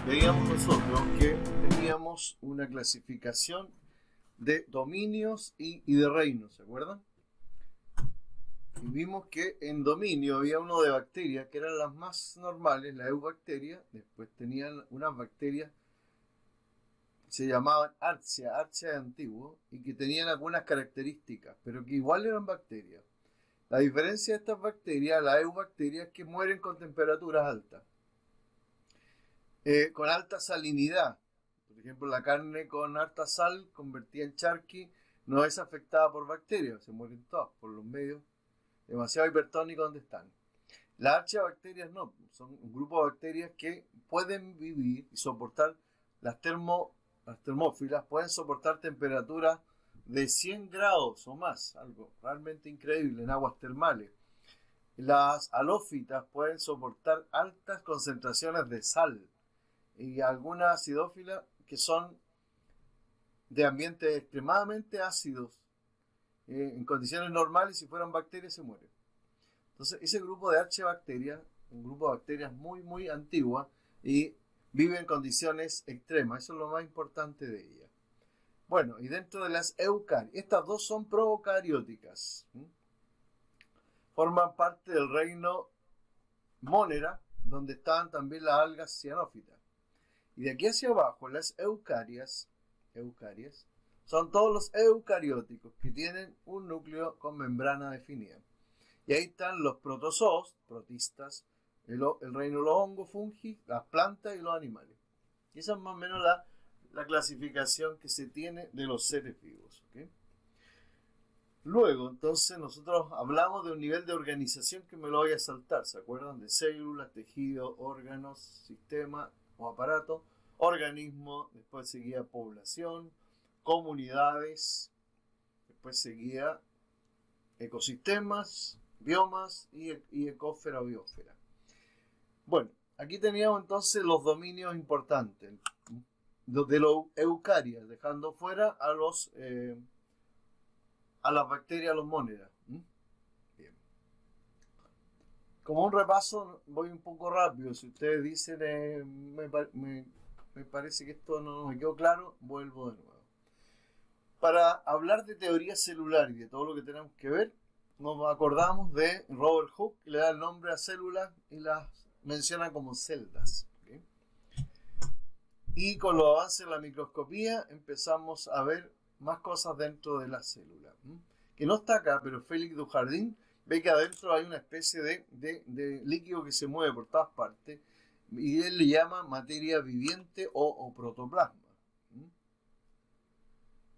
veíamos nosotros que teníamos una clasificación de dominios y de reinos, ¿se acuerdan? Y vimos que en dominio había uno de bacterias que eran las más normales, la eubacteria. Después tenían unas bacterias que se llamaban archaea de antiguo, y que tenían algunas características, pero que igual eran bacterias. La diferencia de estas bacterias, la eubacteria, es que mueren con temperaturas altas, con alta salinidad. Por ejemplo, la carne con alta sal convertida en charqui no es afectada por bacterias, se mueren todas por los medios demasiado hipertónicos donde están. Las archaebacterias no, son un grupo de bacterias que pueden vivir y soportar las termófilas, pueden soportar temperaturas de 100 grados o más, algo realmente increíble en aguas termales. Las halófitas pueden soportar altas concentraciones de sal, y algunas acidófilas que son de ambientes extremadamente ácidos, en condiciones normales, si fueran bacterias, se mueren. Entonces, ese grupo de archaebacterias, un grupo de bacterias muy, muy antiguas, y vive en condiciones extremas. Eso es lo más importante de ellas. Bueno, y dentro de las eucarias, estas dos son procarióticas. Forman parte del reino Monera, donde estaban también las algas cianófitas. Y de aquí hacia abajo, las eucarias son todos los eucarióticos que tienen un núcleo con membrana definida. Y ahí están los protozoos, protistas, el reino de los hongos, fungi, las plantas y los animales. Y esa es más o menos la clasificación que se tiene de los seres vivos. ¿Okay? Luego, entonces, nosotros hablamos de un nivel de organización que me lo voy a saltar. ¿Se acuerdan? De células, tejidos, órganos, sistema o aparato, organismo, después seguía población, comunidades, después seguía ecosistemas, biomas y ecósfera o biosfera. Bueno, aquí teníamos entonces los dominios importantes de los eucarias, dejando fuera a las bacterias, a los monedas. Bien. Como un repaso, voy un poco rápido. Si ustedes dicen me parece que esto no me quedó claro, vuelvo de nuevo. Para hablar de teoría celular y de todo lo que tenemos que ver, nos acordamos de Robert Hooke, que le da el nombre a células y las menciona como celdas. ¿Okay? Y con los avances de la microscopía empezamos a ver más cosas dentro de la célula. Que no está acá, pero Félix Dujardin ve que adentro hay una especie de líquido que se mueve por todas partes, y él le llama materia viviente o protoplasma.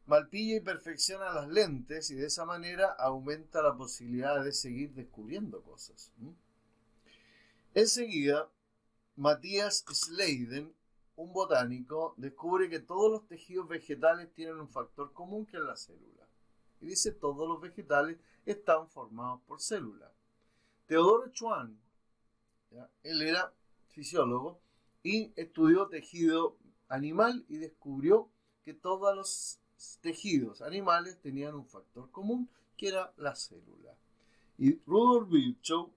Malpilla y perfecciona las lentes y de esa manera aumenta la posibilidad de seguir descubriendo cosas. Enseguida, Matthias Schleiden, un botánico, descubre que todos los tejidos vegetales tienen un factor común, que es la célula. Y dice, todos los vegetales están formados por células. Teodoro Schwann, él era fisiólogo y estudió tejido animal y descubrió que todos los tejidos animales tenían un factor común, que era la célula. Y Rudolf Virchow,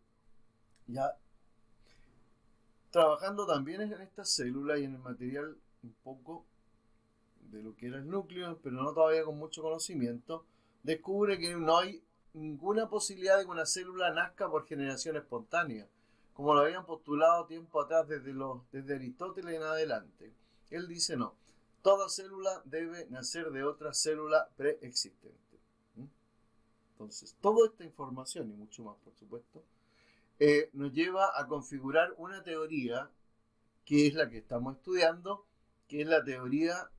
ya trabajando también en esta célula y en el material un poco de lo que era el núcleo, pero no todavía con mucho conocimiento, descubre que no hay ninguna posibilidad de que una célula nazca por generación espontánea, como lo habían postulado tiempo atrás desde Aristóteles en adelante. Él dice no, toda célula debe nacer de otra célula preexistente. Entonces, toda esta información y mucho más, por supuesto, nos lleva a configurar una teoría que es la que estamos estudiando, que es la teoría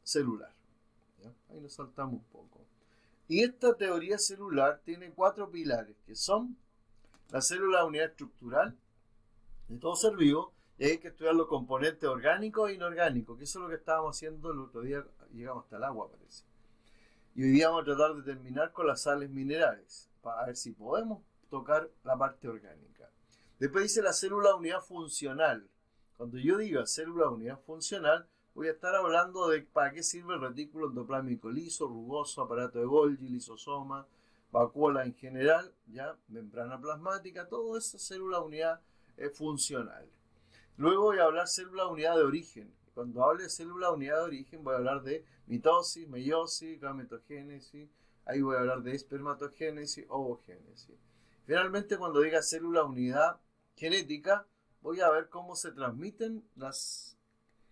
celular. ¿Ya? Ahí nos saltamos un poco. Y esta teoría celular tiene 4 pilares, que son la célula de unidad estructural de todo ser vivo, y hay que estudiar los componentes orgánicos e inorgánicos, que eso es lo que estábamos haciendo el otro día, llegamos hasta el agua, parece. Y hoy día vamos a tratar de terminar con las sales minerales, para ver si podemos tocar la parte orgánica. Después dice la célula de unidad funcional. Cuando yo diga célula de unidad funcional, voy a estar hablando de para qué sirve el retículo endoplasmático liso, rugoso, aparato de Golgi, lisosoma, vacuola en general, ya membrana plasmática, todo eso es célula de unidad funcional. Luego voy a hablar célula unidad de origen. Cuando hable de célula unidad de origen voy a hablar de mitosis, meiosis, gametogénesis. Ahí voy a hablar de espermatogénesis, ovogénesis. Finalmente, cuando diga célula unidad genética, voy a ver cómo se transmiten las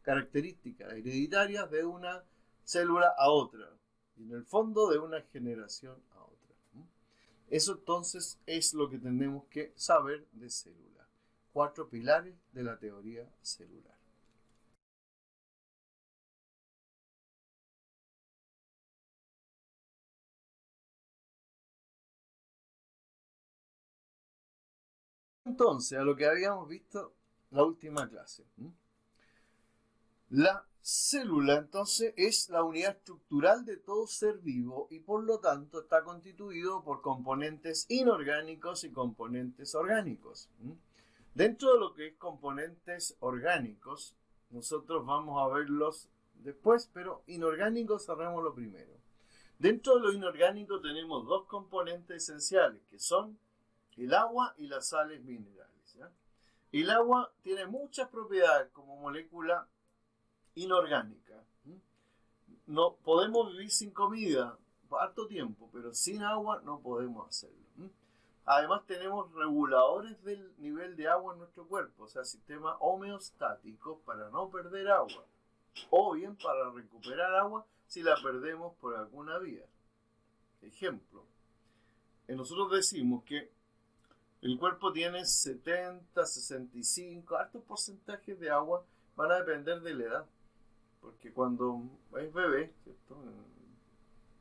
características hereditarias de una célula a otra. Y en el fondo de una generación a otra. Eso entonces es lo que tenemos que saber de célula. 4 pilares de la teoría celular. Entonces, a lo que habíamos visto la última clase. La célula, entonces, es la unidad estructural de todo ser vivo y por lo tanto está constituido por componentes inorgánicos y componentes orgánicos. Dentro de lo que es componentes orgánicos, nosotros vamos a verlos después, pero inorgánicos haremos lo primero. Dentro de lo inorgánico tenemos dos componentes esenciales, que son el agua y las sales minerales. ¿Ya? El agua tiene muchas propiedades como molécula inorgánica. No podemos vivir sin comida por harto tiempo, pero sin agua no podemos hacerlo. Además tenemos reguladores del nivel de agua en nuestro cuerpo, o sea, sistemas homeostáticos para no perder agua, o bien para recuperar agua si la perdemos por alguna vía. Ejemplo, nosotros decimos que el cuerpo tiene 70, 65, altos porcentajes de agua, van a depender de la edad. Porque cuando es bebé, ¿cierto?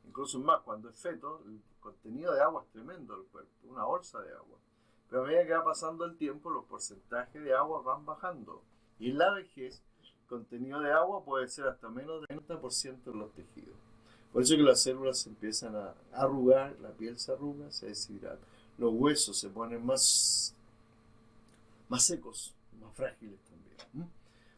Incluso más, cuando es feto, el contenido de agua es tremendo del cuerpo, una bolsa de agua. Pero a medida que va pasando el tiempo, los porcentajes de agua van bajando. Y en la vejez, el contenido de agua puede ser hasta menos del 30% en los tejidos. Por eso que las células se empiezan a arrugar, la piel se arruga, se deshidrata. Los huesos se ponen más secos, más frágiles también.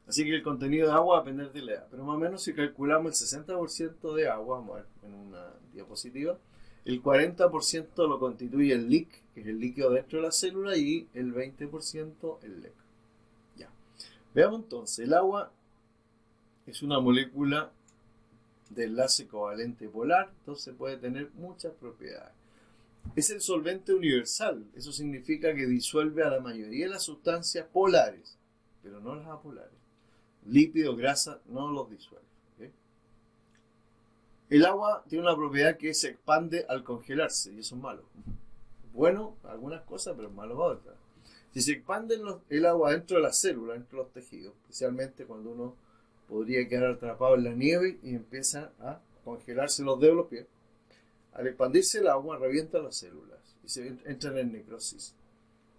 Así que el contenido de agua va a depender de la edad. Pero más o menos si calculamos el 60% de agua, vamos a ver en una diapositiva, el 40% lo constituye el LIC, que es el líquido dentro de la célula, y el 20% el LEC. Ya. Veamos entonces, el agua es una molécula de enlace covalente polar, entonces puede tener muchas propiedades. Es el solvente universal, eso significa que disuelve a la mayoría de las sustancias polares, pero no las apolares. Lípidos, grasa, no los disuelve. ¿Okay? El agua tiene una propiedad que se expande al congelarse, y eso es malo. Bueno, algunas cosas, pero malo para otras. Si se expande el agua dentro de la célula, dentro de los tejidos, especialmente cuando uno podría quedar atrapado en la nieve y empieza a congelarse los dedos de los pies, al expandirse el agua revienta las células y se entran en necrosis.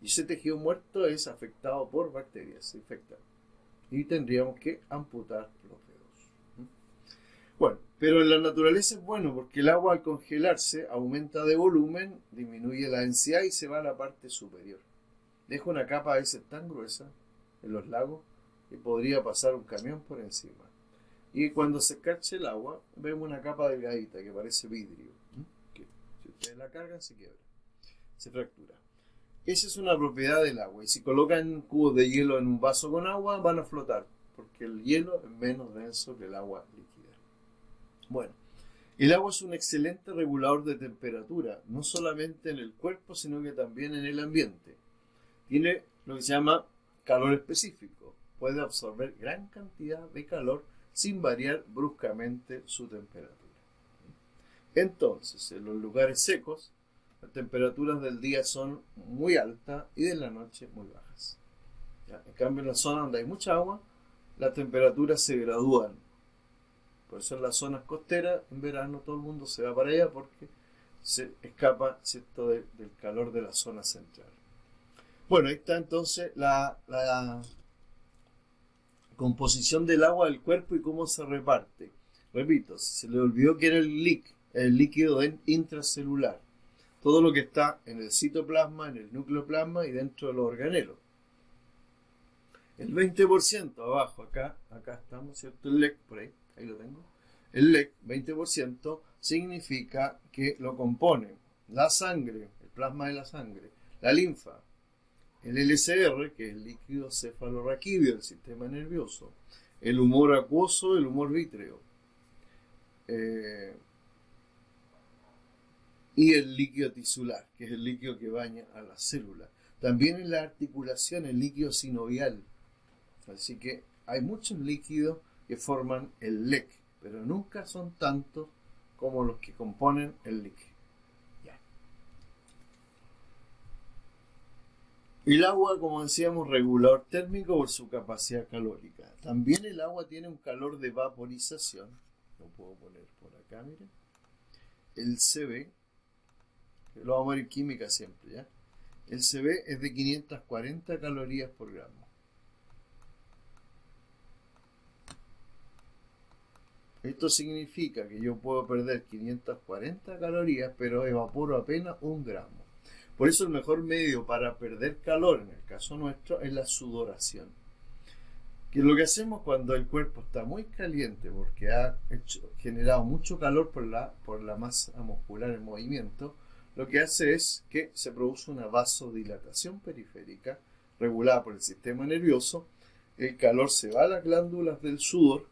Y ese tejido muerto es afectado por bacterias, se infecta. Y tendríamos que amputar los dedos. Bueno, pero en la naturaleza es bueno porque el agua al congelarse aumenta de volumen, disminuye la densidad y se va a la parte superior. Deja una capa a veces tan gruesa en los lagos que podría pasar un camión por encima. Y cuando se escarche el agua, vemos una capa delgadita que parece vidrio. Que si ustedes la cargan se quiebra, se fractura. Esa es una propiedad del agua. Y si colocan cubos de hielo en un vaso con agua, van a flotar, porque el hielo es menos denso que el agua líquida. Bueno, el agua es un excelente regulador de temperatura, no solamente en el cuerpo, sino que también en el ambiente. Tiene lo que se llama calor específico. Puede absorber gran cantidad de calor sin variar bruscamente su temperatura. Entonces, en los lugares secos, las temperaturas del día son muy altas y de la noche muy bajas. ¿Ya? En cambio, en la zona donde hay mucha agua, las temperaturas se gradúan. Por eso en las zonas costeras, en verano, todo el mundo se va para allá porque se escapa, ¿cierto?, del calor de la zona central. Bueno, ahí está entonces la composición del agua del cuerpo y cómo se reparte. Repito, si se le olvidó que era el LIC, el líquido intracelular. Todo lo que está en el citoplasma, en el nucleoplasma y dentro de los organelos. El 20% abajo, acá estamos, ¿cierto? El LEC, por ahí lo tengo. El LEC, 20%, significa que lo componen la sangre, el plasma de la sangre, la linfa, el LCR, que es el líquido cefalorraquídeo del sistema nervioso, el humor acuoso, el humor vítreo, y el líquido tisular, que es el líquido que baña a la célula. También en la articulación, el líquido sinovial. Así que hay muchos líquidos que forman el LEC, pero nunca son tantos como los que componen el LEC. Ya. El agua, como decíamos, regulador térmico por su capacidad calórica. También el agua tiene un calor de vaporización. Lo puedo poner por acá, miren. El CB, que lo vamos a ver en química siempre, ¿ya? El CB es de 540 calorías por gramo. Esto significa que yo puedo perder 540 calorías, pero evaporo apenas 1 gramo. Por eso el mejor medio para perder calor, en el caso nuestro, es la sudoración. Que es lo que hacemos cuando el cuerpo está muy caliente porque ha generado mucho calor por la masa muscular en movimiento. Lo que hace es que se produce una vasodilatación periférica regulada por el sistema nervioso. El calor se va a las glándulas del sudor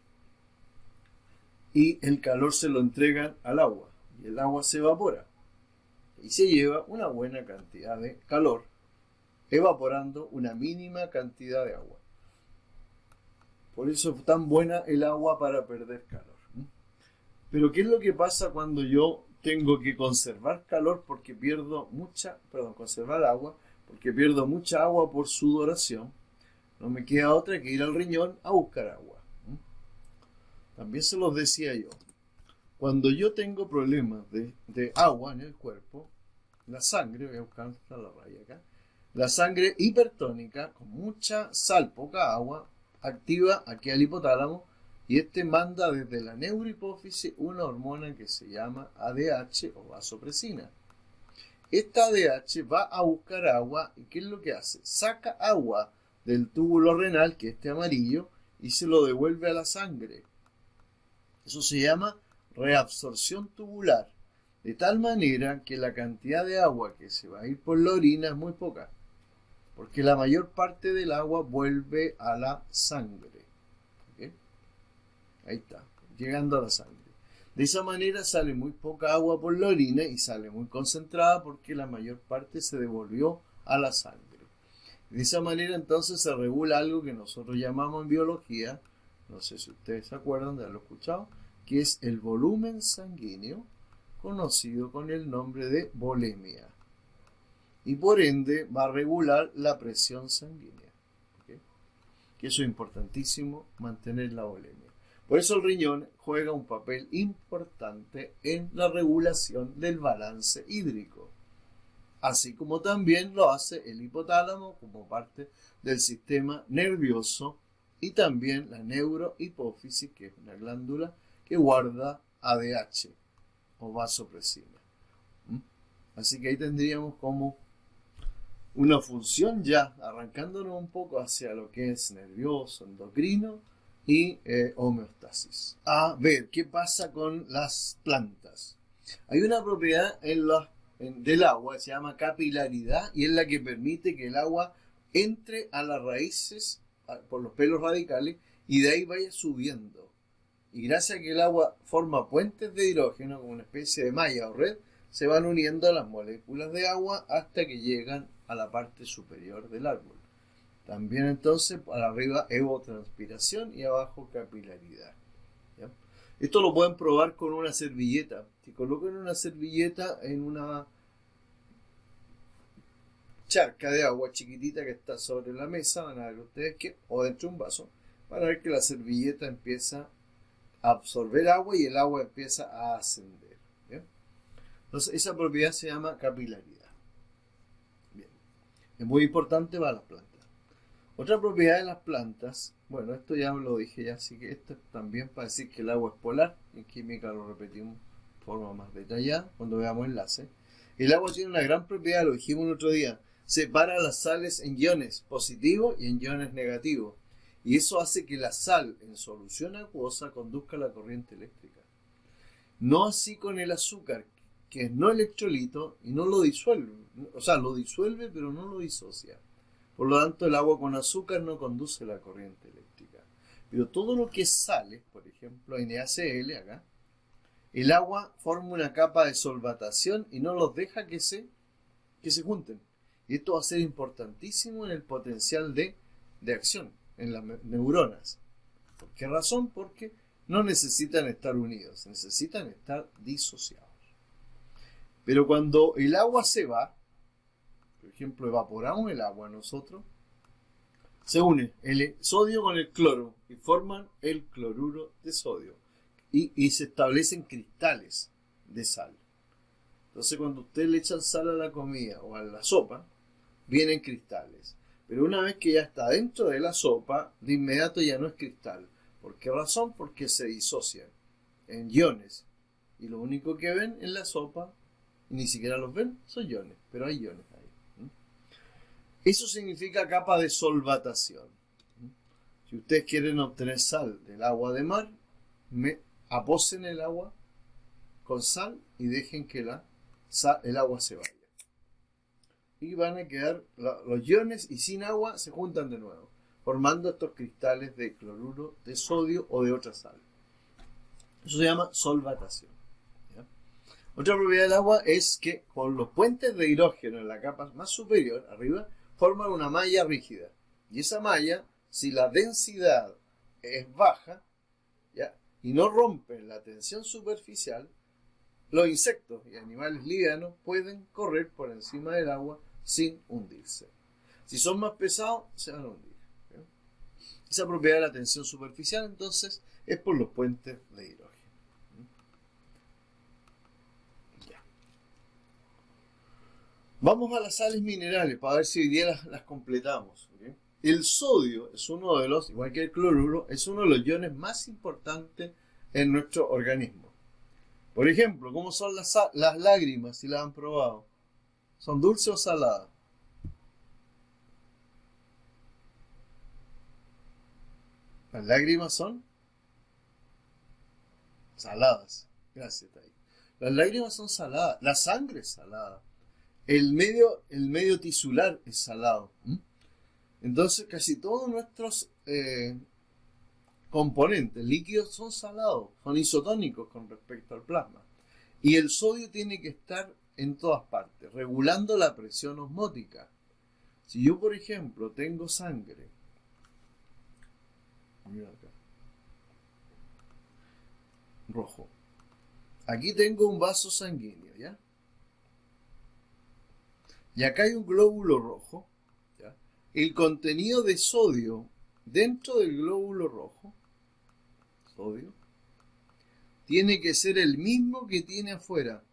y el calor se lo entregan al agua y el agua se evapora y se lleva una buena cantidad de calor evaporando una mínima cantidad de agua. Por eso es tan buena el agua para perder calor. Pero ¿qué es lo que pasa cuando yo tengo que conservar calor porque conservar agua porque pierdo mucha agua por sudoración? No me queda otra que ir al riñón a buscar agua. También se los decía yo. Cuando yo tengo problemas de agua en el cuerpo, la sangre, voy a buscar la raya acá, la sangre hipertónica con mucha sal, poca agua, activa aquí al hipotálamo y este manda desde la neurohipófisis una hormona que se llama ADH o vasopresina. Esta ADH va a buscar agua y ¿qué es lo que hace? Saca agua del túbulo renal, que es este amarillo, y se lo devuelve a la sangre. Eso se llama reabsorción tubular, de tal manera que la cantidad de agua que se va a ir por la orina es muy poca, porque la mayor parte del agua vuelve a la sangre. ¿Okay? Ahí está, llegando a la sangre. De esa manera sale muy poca agua por la orina y sale muy concentrada porque la mayor parte se devolvió a la sangre. De esa manera entonces se regula algo que nosotros llamamos en biología, no sé si ustedes se acuerdan de haberlo escuchado, que es el volumen sanguíneo, conocido con el nombre de volemia. Y por ende va a regular la presión sanguínea. ¿Okay? Que eso es importantísimo, mantener la volemia. Por eso el riñón juega un papel importante en la regulación del balance hídrico. Así como también lo hace el hipotálamo como parte del sistema nervioso y también la neurohipófisis, que es una glándula que guarda ADH o vasopresina. Así que ahí tendríamos como una función ya arrancándonos un poco hacia lo que es nervioso, endocrino y homeostasis. A ver, ¿qué pasa con las plantas? Hay una propiedad del agua, se llama capilaridad, y es la que permite que el agua entre a las raíces por los pelos radicales y de ahí vaya subiendo. Y gracias a que el agua forma puentes de hidrógeno, como una especie de malla o red, se van uniendo las moléculas de agua hasta que llegan a la parte superior del árbol. También entonces, para arriba, evotranspiración y abajo capilaridad. ¿Ya? Esto lo pueden probar con una servilleta. Si colocan una servilleta en una charca de agua chiquitita que está sobre la mesa, van a ver ustedes que, o dentro de un vaso, van a ver que la servilleta empieza a absorber agua y el agua empieza a ascender. ¿Bien? Entonces, esa propiedad se llama capilaridad. Bien. Es muy importante para las plantas. Otra propiedad de las plantas, bueno, esto ya lo dije ya, así que esto es también para decir que el agua es polar. En química lo repetimos de forma más detallada cuando veamos enlaces. El agua tiene una gran propiedad, lo dijimos el otro día, separa las sales en iones positivos y en iones negativos. Y eso hace que la sal en solución acuosa conduzca la corriente eléctrica. No así con el azúcar, que es no electrolito y no lo disuelve. O sea, lo disuelve pero no lo disocia. Por lo tanto, el agua con azúcar no conduce la corriente eléctrica. Pero todo lo que es sales, por ejemplo, NaCl acá, el agua forma una capa de solvatación y no los deja que se junten. Y esto va a ser importantísimo en el potencial de acción, en las neuronas. ¿Por qué razón? Porque no necesitan estar unidos, necesitan estar disociados. Pero cuando el agua se va, por ejemplo, evaporamos el agua nosotros, se une el sodio con el cloro y forman el cloruro de sodio. Y se establecen cristales de sal. Entonces, cuando usted le echan sal a la comida o a la sopa, vienen cristales. Pero una vez que ya está dentro de la sopa, de inmediato ya no es cristal. ¿Por qué razón? Porque se disocian en iones. Y lo único que ven en la sopa, y ni siquiera los ven, son iones. Pero hay iones ahí. Eso significa capa de solvatación. Si ustedes quieren obtener sal del agua de mar, aposen el agua con sal y dejen que el agua se vaya. Y van a quedar los iones y sin agua se juntan de nuevo, formando estos cristales de cloruro de sodio o de otra sal. Eso se llama solvatación. ¿Ya? Otra propiedad del agua es que con los puentes de hidrógeno en la capa más superior, arriba, forman una malla rígida. Y esa malla, si la densidad es baja, ¿ya?, y no rompen la tensión superficial, los insectos y animales livianos pueden correr por encima del agua sin hundirse. Si son más pesados, se van a hundir. ¿Ya? Esa propiedad de la tensión superficial, entonces, es por los puentes de hidrógeno. Ya. Vamos a las sales minerales para ver si hoy día las completamos. ¿Okay? El sodio es uno de los, igual que el cloruro, es uno de los iones más importantes en nuestro organismo. Por ejemplo, ¿cómo son las lágrimas, si las han probado? ¿Son dulces o saladas? Las lágrimas son saladas. Gracias, Tay. Las lágrimas son saladas. La sangre es salada. El medio tisular es salado. Entonces, casi todos nuestros componentes líquidos son salados, son isotónicos con respecto al plasma. Y el sodio tiene que estar en todas partes, regulando la presión osmótica. Si yo, por ejemplo, tengo sangre, mira acá, rojo, aquí tengo un vaso sanguíneo, ¿ya? Y acá hay un glóbulo rojo, ¿ya? El contenido de sodio dentro del glóbulo rojo, sodio, tiene que ser el mismo que tiene afuera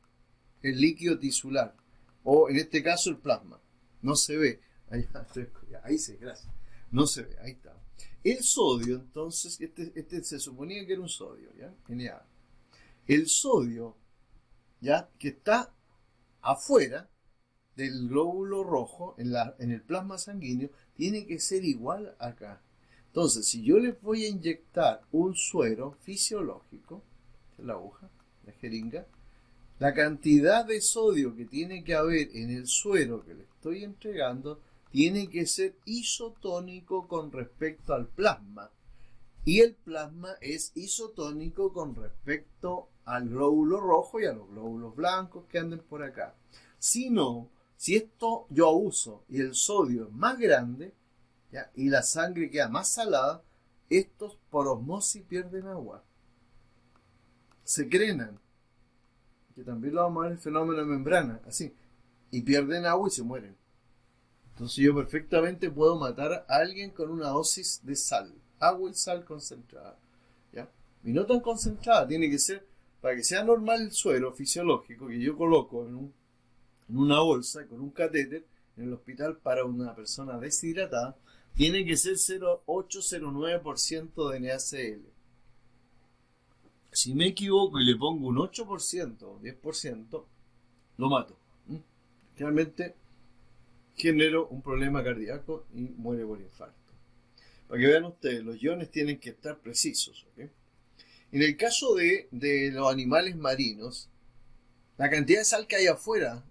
el líquido tisular, o en este caso el plasma. No se ve. Ahí sí, gracias. No se ve, ahí está. El sodio, entonces, este se suponía que era un sodio, ¿ya? Na. El sodio, ¿ya?, que está afuera del glóbulo rojo, en el plasma sanguíneo, tiene que ser igual acá. Entonces, si yo les voy a inyectar un suero fisiológico, la aguja, la jeringa, la cantidad de sodio que tiene que haber en el suero que le estoy entregando tiene que ser isotónico con respecto al plasma. Y el plasma es isotónico con respecto al glóbulo rojo y a los glóbulos blancos que anden por acá. Si no, si esto yo abuso y el sodio es más grande, ¿ya?, y la sangre queda más salada, estos por osmosis pierden agua. Se crenan, que también lo vamos a ver el fenómeno de membrana, así, y pierden agua y se mueren. Entonces yo perfectamente puedo matar a alguien con una dosis de sal, agua y sal concentrada, ¿ya? Y no tan concentrada, tiene que ser, para que sea normal el suero fisiológico que yo coloco en una bolsa con un catéter en el hospital para una persona deshidratada, tiene que ser 0,809% de NaCl. Si me equivoco y le pongo un 8% o 10%, lo mato. Realmente genero un problema cardíaco y muere por infarto. Para que vean ustedes, los iones tienen que estar precisos. ¿Okay? En el caso de los animales marinos, la cantidad de sal que hay afuera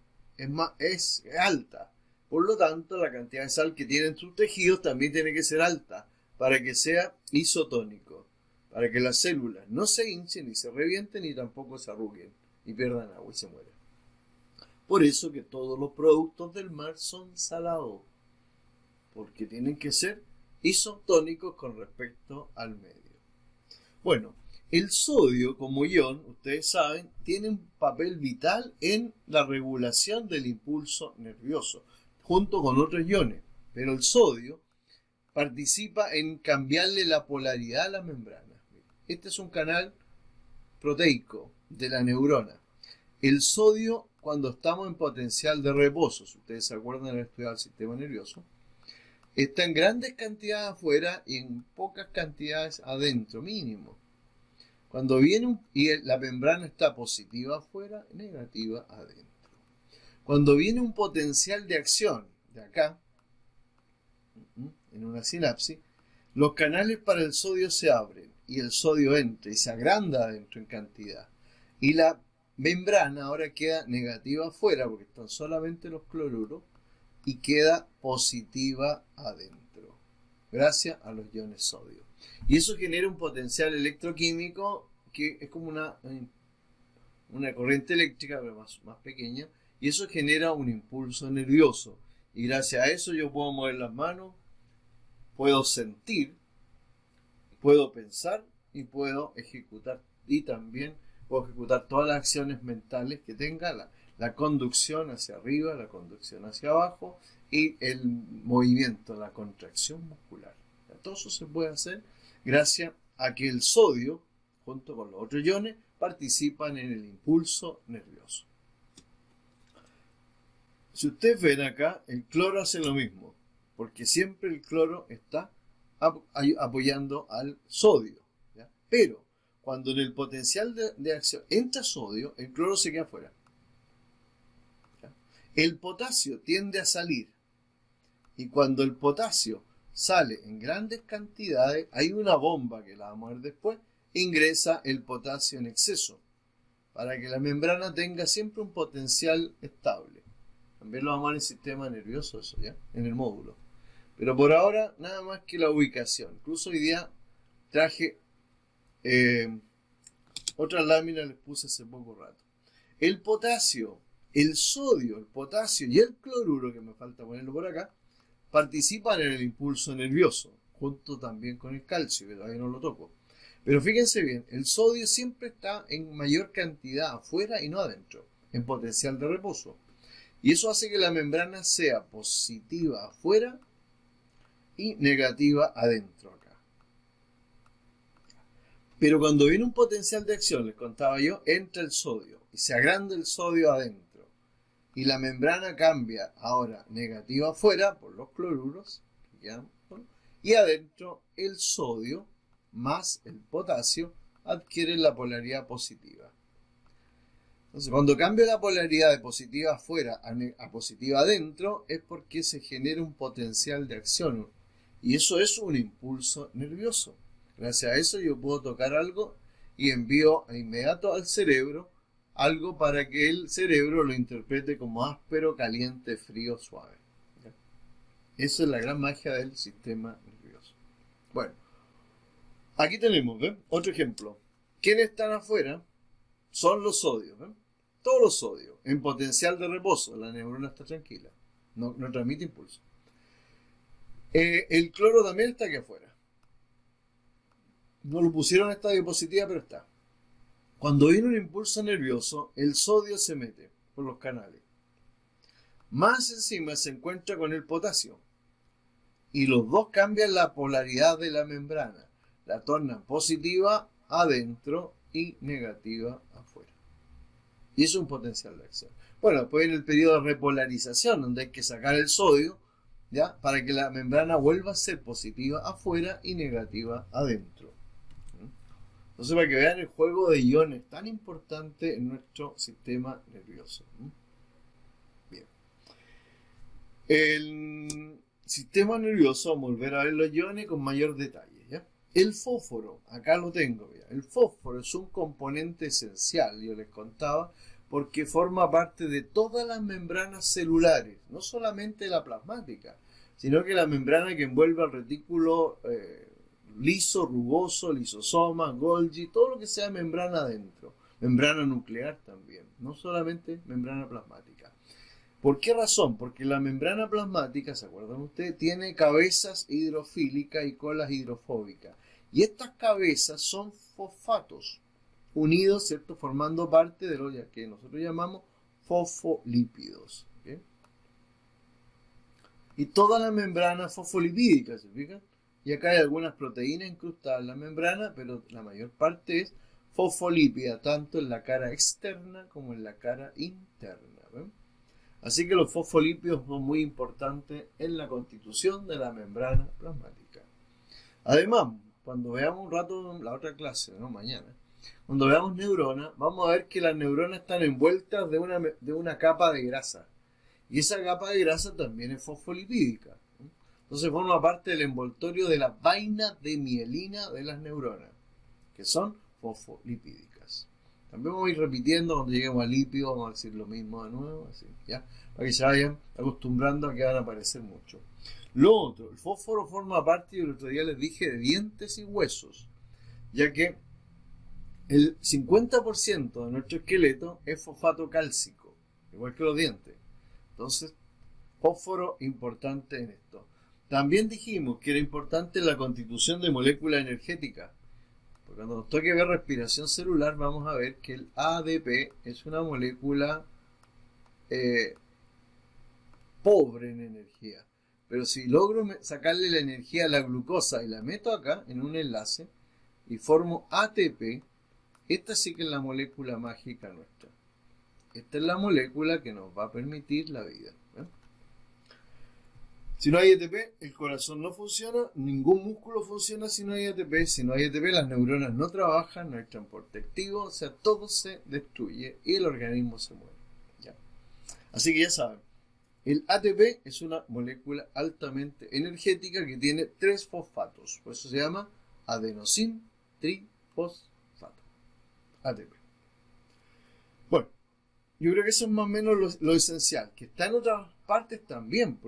es alta. Por lo tanto, la cantidad de sal que tienen sus tejidos también tiene que ser alta para que sea isotónico, para que las células no se hinchen ni se revienten ni tampoco se arruguen y pierdan agua y se mueran. Por eso que todos los productos del mar son salados, porque tienen que ser isotónicos con respecto al medio. Bueno, el sodio como ion, ustedes saben, tiene un papel vital en la regulación del impulso nervioso, junto con otros iones, pero el sodio participa en cambiarle la polaridad a la membrana. Este es un canal proteico de la neurona. El sodio, cuando estamos en potencial de reposo, si ustedes se acuerdan de haber estudiado el sistema nervioso, está en grandes cantidades afuera y en pocas cantidades adentro, mínimo. Cuando viene y la membrana está positiva afuera, negativa adentro. Cuando viene un potencial de acción de acá, en una sinapsis, los canales para el sodio se abren y el sodio entra y se agranda adentro en cantidad. Y la membrana ahora queda negativa afuera porque están solamente los cloruros y queda positiva adentro, gracias a los iones sodio. Y eso genera un potencial electroquímico que es como una corriente eléctrica, pero más pequeña, y eso genera un impulso nervioso. Y gracias a eso yo puedo mover las manos, puedo sentir, puedo pensar y puedo ejecutar. Y también puedo ejecutar todas las acciones mentales que tenga, la conducción hacia arriba, la conducción hacia abajo y el movimiento, la contracción muscular. Todo eso se puede hacer gracias a que el sodio, junto con los otros iones, participan en el impulso nervioso. Si ustedes ven acá, el cloro hace lo mismo, porque siempre el cloro está apoyando al sodio, ¿ya? Pero cuando en el potencial de acción entra sodio, el cloro se queda afuera. ¿Ya? El potasio tiende a salir, y cuando el potasio sale en grandes cantidades, hay una bomba que la vamos a ver después, ingresa el potasio en exceso, para que la membrana tenga siempre un potencial estable. También lo vamos a ver en el sistema nervioso, eso ya, en el módulo. Pero por ahora, nada más que la ubicación. Incluso hoy día traje otras láminas, les puse hace poco rato. El potasio, el sodio, el potasio y el cloruro, que me falta ponerlo por acá, participan en el impulso nervioso, junto también con el calcio, que todavía no lo toco. Pero fíjense bien, el sodio siempre está en mayor cantidad afuera y no adentro, en potencial de reposo. Y eso hace que la membrana sea positiva afuera y negativa adentro acá. Pero cuando viene un potencial de acción, les contaba yo, entra el sodio y se agranda el sodio adentro. Y la membrana cambia ahora negativa afuera por los cloruros, y adentro el sodio más el potasio adquieren la polaridad positiva. Entonces, cuando cambia la polaridad de positiva afuera a positiva adentro, es porque se genera un potencial de acción. Y eso es un impulso nervioso. Gracias a eso yo puedo tocar algo y envío de inmediato al cerebro algo para que el cerebro lo interprete como áspero, caliente, frío, suave. ¿Ya? Eso es la gran magia del sistema nervioso. Bueno, aquí tenemos, ¿ven? Otro ejemplo. ¿Quiénes están afuera? Son los sodios, ¿ven? Todos los sodios, en potencial de reposo, la neurona está tranquila, no transmite impulso. El cloro también está aquí afuera. No lo pusieron en esta diapositiva, pero está. Cuando viene un impulso nervioso, el sodio se mete por los canales. Más encima se encuentra con el potasio. Y los dos cambian la polaridad de la membrana. La tornan positiva adentro y negativa afuera. Y eso es un potencial de acción. Bueno, después viene el periodo de repolarización, donde hay que sacar el sodio, ¿ya? Para que la membrana vuelva a ser positiva afuera y negativa adentro. Entonces, para que vean el juego de iones tan importante en nuestro sistema nervioso. Bien. El sistema nervioso, vamos a volver a ver los iones con mayor detalle, ¿ya? El fósforo, acá lo tengo, ¿ya? El fósforo es un componente esencial, yo les contaba, porque forma parte de todas las membranas celulares, no solamente la plasmática, sino que la membrana que envuelve al retículo liso, rugoso, lisosoma, Golgi, todo lo que sea membrana adentro, membrana nuclear también, no solamente membrana plasmática. ¿Por qué razón? Porque la membrana plasmática, ¿se acuerdan ustedes? Tiene cabezas hidrofílicas y colas hidrofóbicas. Y estas cabezas son fosfatos unidos, ¿cierto? Formando parte de lo que nosotros llamamos fosfolípidos. ¿Okay? Y toda la membrana fosfolipídica, ¿se fijan? Y acá hay algunas proteínas incrustadas en la membrana, pero la mayor parte es fosfolípida, tanto en la cara externa como en la cara interna. ¿Ven? Así que los fosfolípidos son muy importantes en la constitución de la membrana plasmática. Además, cuando veamos un rato la otra clase, ¿no? Mañana, cuando veamos neuronas, vamos a ver que las neuronas están envueltas de una capa de grasa. Y esa capa de grasa también es fosfolipídica. Entonces forma parte del envoltorio de la vaina de mielina de las neuronas, que son fosfolipídicas. También vamos a ir repitiendo cuando lleguemos a lípidos, vamos a decir lo mismo de nuevo, así, ¿ya? Para que se vayan acostumbrando a que van a aparecer mucho. Lo otro, el fósforo forma parte, y el otro día les dije, de dientes y huesos, ya que el 50% de nuestro esqueleto es fosfato cálcico, igual que los dientes. Entonces, fósforo importante en esto. También dijimos que era importante la constitución de moléculas energéticas. Porque cuando nos toque ver respiración celular, vamos a ver que el ADP es una molécula pobre en energía. Pero si logro sacarle la energía a la glucosa y la meto acá en un enlace y formo ATP, esta sí que es la molécula mágica nuestra. Esta es la molécula que nos va a permitir la vida. ¿Eh? Si no hay ATP, el corazón no funciona, ningún músculo funciona si no hay ATP. Si no hay ATP, las neuronas no trabajan, no hay transporte activo, o sea, todo se destruye y el organismo se muere. ¿Ya? Así que ya saben, el ATP es una molécula altamente energética que tiene 3 fosfatos, por eso se llama adenosin trifosfato, ATP. Bueno, yo creo que eso es más o menos lo esencial, que está en otras partes también,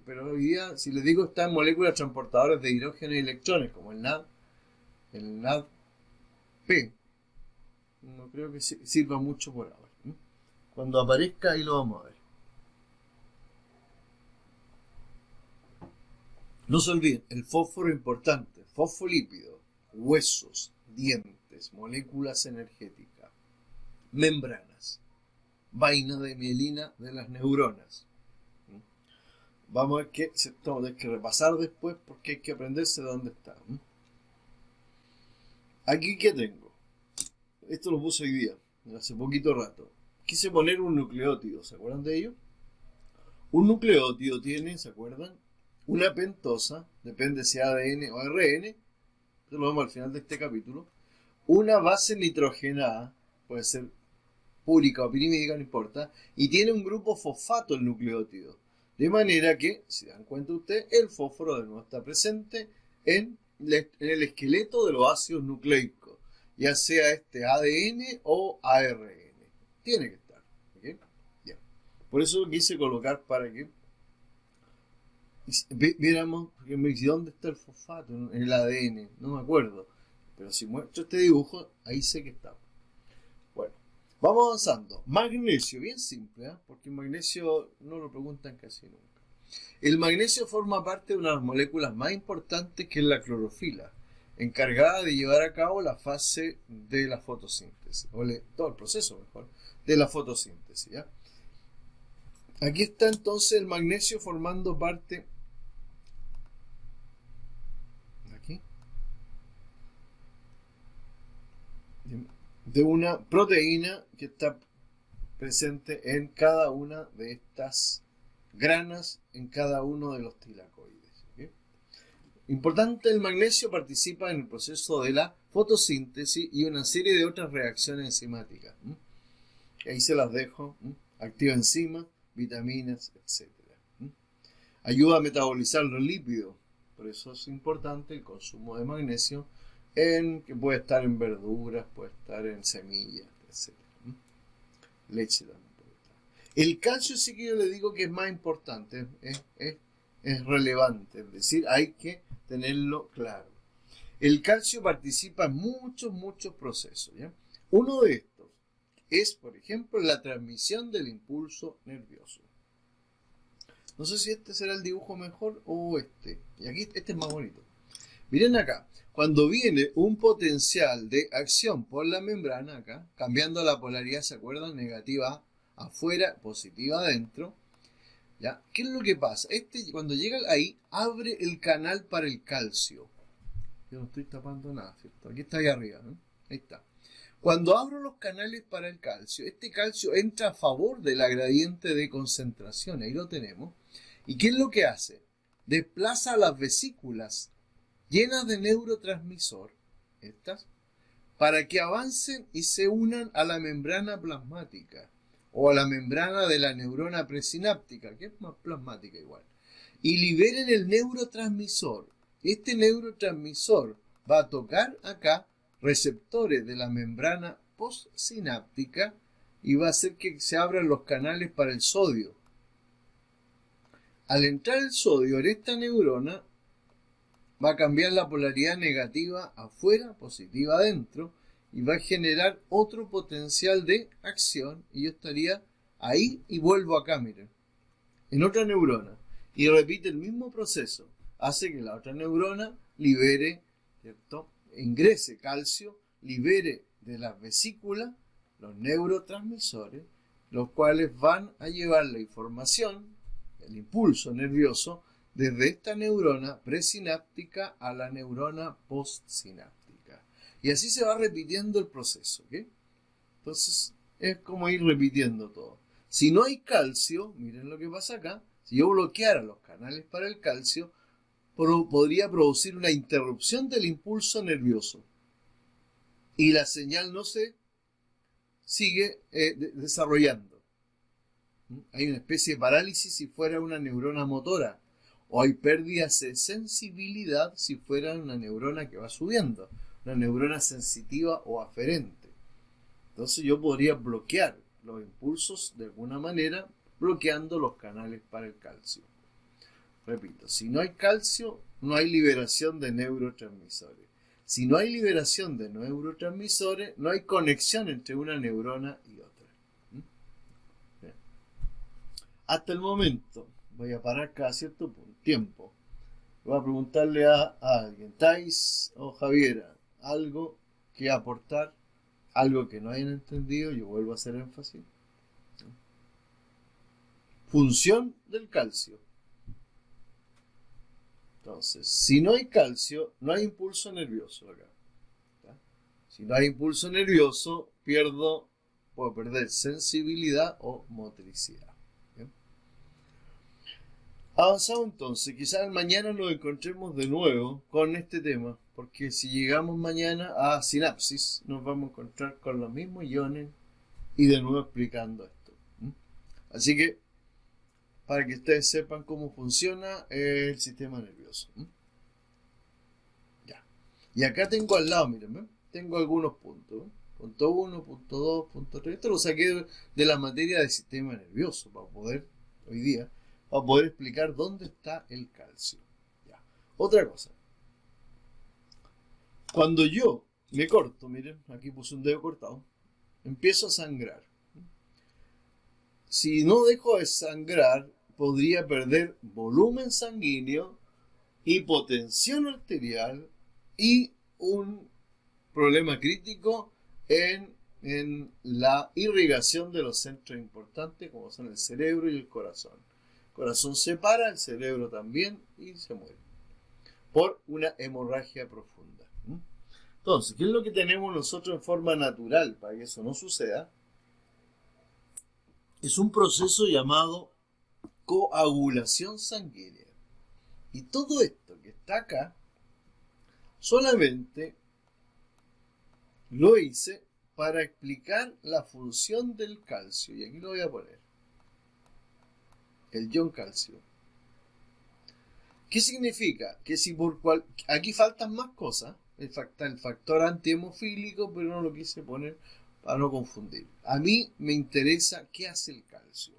pero hoy día, si les digo, está en moléculas transportadoras de hidrógeno y electrones, como el NADP. No creo que sirva mucho por ahora. Cuando aparezca, ahí lo vamos a ver. No se olviden, el fósforo importante, fosfolípidos, huesos, dientes, moléculas energéticas, membranas, vaina de mielina de las neuronas. Vamos a ver que vamos a tener que repasar después porque hay que aprenderse de dónde está. Aquí, ¿qué tengo? Esto lo puse hoy día, hace poquito rato. Quise poner un nucleótido, ¿se acuerdan de ello? Un nucleótido tiene, ¿se acuerdan? Una pentosa, depende si ADN o ARN, eso lo vemos al final de este capítulo. Una base nitrogenada, puede ser púrica o pirimídica, no importa, y tiene un grupo fosfato el nucleótido. De manera que, si dan cuenta ustedes, el fósforo de nuevo está presente en el esqueleto de los ácidos nucleicos, ya sea este ADN o ARN. Tiene que estar. ¿Okay? Yeah. Por eso lo quise colocar para que viéramos, porque me dice, ¿dónde está el fosfato? En el ADN, no me acuerdo. Pero si muestro este dibujo, ahí sé que está. Bueno, vamos avanzando. Magnesio, bien simple, ¿eh? Porque el magnesio no lo preguntan casi nunca. El magnesio forma parte de una de las moléculas más importantes, que es la clorofila, encargada de llevar a cabo la fase de la fotosíntesis, o todo el proceso mejor, de la fotosíntesis. ¿Ya? Aquí está entonces el magnesio formando parte aquí de una proteína que está presente en cada una de estas granas, en cada uno de los tilacoides. ¿Okay? Importante, el magnesio participa en el proceso de la fotosíntesis y una serie de otras reacciones enzimáticas. Ahí se las dejo. Activa enzimas, vitaminas, etc. Ayuda a metabolizar los lípidos. Por eso es importante el consumo de magnesio, que puede estar en verduras, puede estar en semillas, etc. Leche también puede estar. El calcio sí que yo le digo que es más importante, es relevante, es decir, hay que tenerlo claro. El calcio participa en muchos procesos, ¿ya? Uno de estos es, por ejemplo, la transmisión del impulso nervioso. No sé si este será el dibujo mejor o este. Y aquí este es más bonito. Miren acá, cuando viene un potencial de acción por la membrana, acá, cambiando la polaridad, ¿se acuerdan? Negativa afuera, positiva adentro. ¿Ya? ¿Qué es lo que pasa? Cuando llega ahí, abre el canal para el calcio. Yo no estoy tapando nada, ¿cierto? Aquí está ahí arriba, ¿no? Ahí está. Cuando abro los canales para el calcio, este calcio entra a favor de la gradiente de concentración, ahí lo tenemos. ¿Y qué es lo que hace? Desplaza las vesículas llenas de neurotransmisor, estas, para que avancen y se unan a la membrana plasmática o a la membrana de la neurona presináptica, que es más plasmática igual, y liberen el neurotransmisor. Este neurotransmisor va a tocar acá receptores de la membrana postsináptica y va a hacer que se abran los canales para el sodio. Al entrar el sodio en esta neurona, va a cambiar la polaridad negativa afuera, positiva adentro, y va a generar otro potencial de acción, y yo estaría ahí y vuelvo acá, miren, en otra neurona, y repite el mismo proceso, hace que la otra neurona libere, ¿cierto?, ingrese calcio, libere de las vesículas los neurotransmisores, los cuales van a llevar la información, el impulso nervioso, desde esta neurona presináptica a la neurona postsináptica. Y así se va repitiendo el proceso, ¿ok? Entonces, es como ir repitiendo todo. Si no hay calcio, miren lo que pasa acá, si yo bloqueara los canales para el calcio, podría producir una interrupción del impulso nervioso. Y la señal no se sigue desarrollando. Hay una especie de parálisis si fuera una neurona motora. O hay pérdidas de sensibilidad si fuera una neurona que va subiendo, una neurona sensitiva o aferente. Entonces yo podría bloquear los impulsos de alguna manera, bloqueando los canales para el calcio. Repito, si no hay calcio, no hay liberación de neurotransmisores. Si no hay liberación de neurotransmisores, no hay conexión entre una neurona y otra. Bien. Hasta el momento, voy a parar cada cierto tiempo. Voy a preguntarle a alguien, Thais o Javiera, algo que aportar, algo que no hayan entendido, yo vuelvo a hacer énfasis. Función del calcio. Entonces, si no hay calcio, no hay impulso nervioso acá. ¿Está? Si no hay impulso nervioso, puedo perder sensibilidad o motricidad. ¿Bien? Avanzado entonces, quizás mañana nos encontremos de nuevo con este tema, porque si llegamos mañana a sinapsis, nos vamos a encontrar con los mismos iones y de nuevo explicando esto. Así que, para que ustedes sepan cómo funciona el sistema nervioso. Ya. Y acá tengo al lado, miren, tengo algunos puntos. Punto 1, punto 2, punto 3. Esto lo saqué de la materia del sistema nervioso para poder, hoy día, para poder explicar dónde está el calcio. Ya. Otra cosa. Cuando yo me corto, miren, aquí puse un dedo cortado, empiezo a sangrar. Si no dejo de sangrar, podría perder volumen sanguíneo, hipotensión arterial y un problema crítico en la irrigación de los centros importantes, como son el cerebro y el corazón. El corazón se para, el cerebro también, y se muere por una hemorragia profunda. Entonces, ¿qué es lo que tenemos nosotros en forma natural para que eso no suceda? Es un proceso llamado coagulación sanguínea. Y todo esto que está acá, solamente lo hice para explicar la función del calcio. Y aquí lo voy a poner. El ion calcio. ¿Qué significa? Que si aquí faltan más cosas. El factor antihemofílico, pero no lo quise poner para no confundir. A mí me interesa qué hace el calcio.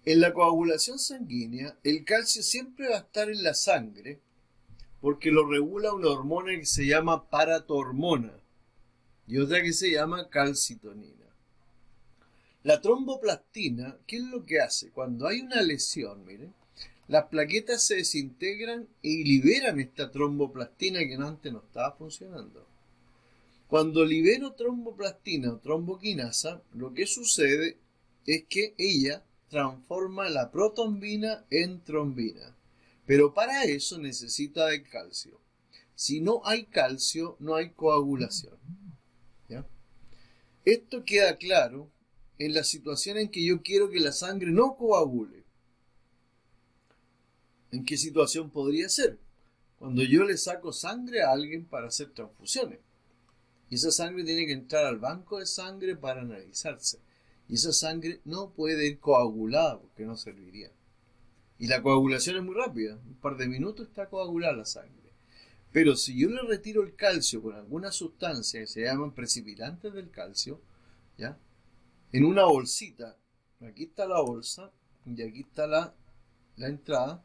En la coagulación sanguínea, el calcio siempre va a estar en la sangre porque lo regula una hormona que se llama paratormona y otra que se llama calcitonina. La tromboplastina, ¿qué es lo que hace? Cuando hay una lesión, miren, las plaquetas se desintegran y liberan esta tromboplastina que antes no estaba funcionando. Cuando libero tromboplastina o tromboquinasa, lo que sucede es que ella transforma la protombina en trombina. Pero para eso necesita de calcio. Si no hay calcio, no hay coagulación. ¿Ya? Esto queda claro en la situación en que yo quiero que la sangre no coagule. ¿En qué situación podría ser? Cuando yo le saco sangre a alguien para hacer transfusiones. Y esa sangre tiene que entrar al banco de sangre para analizarse. Y esa sangre no puede ir coagulada porque no serviría. Y la coagulación es muy rápida. Un par de minutos está coagulada la sangre. Pero si yo le retiro el calcio con alguna sustancia que se llaman precipitantes del calcio, ¿ya? En una bolsita. Aquí está la bolsa y aquí está la entrada.